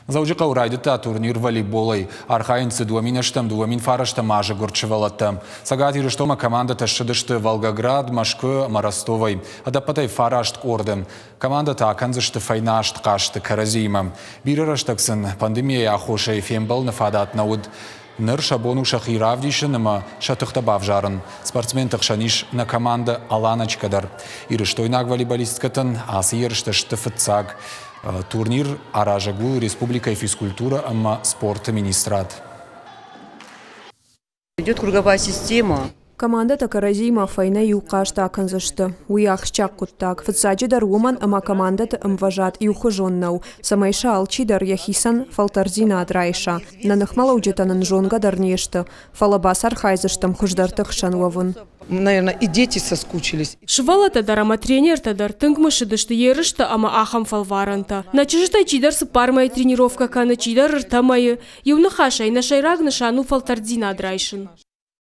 Заужи қаурайдыта турнир волейболай. Архайынцы дуаминаштам, дуамин фараштам ажы гурчывалаттам. Сагат ирыштома команда шыдышты Волгоград, Машкы, Марастовай. Адапатай фарашт ордым. Команда аканзышты файнашт қашты каразима. Бирыраштаксын пандемия ахоша эфембал нафадат науд. Ныр шабону шахиравдиші нама шатықта бавжарын. Спортсмен тықшаниш на команда Аланачкадар. Ирыштойнак волейболисткатын асы еріштішті фытсаг. Турнир аражагу Республика и физкультура, ама спорта министрат. Идет круговая система. Команда Каразима файна юқашта аканзышты. Уяхшчак куттак. Фытсаджидар уман, ама командата мважат юхужоннау. Самайша алчидар яхисан фалтарзина адрайша. Нанахмала уджетанан жонгадар нешты. Фалабасар хайзыштам хуждартых шанловын. Наверное, и дети соскучились. Швала тадарама тренер тадар тынгма шыдышты ерышты, ама ахам фалваранта. Начижтай чидар сыпармай тренировка кана чидар ртамайы. Юнахашай нашайраг нашану фалтардзина адрайшын.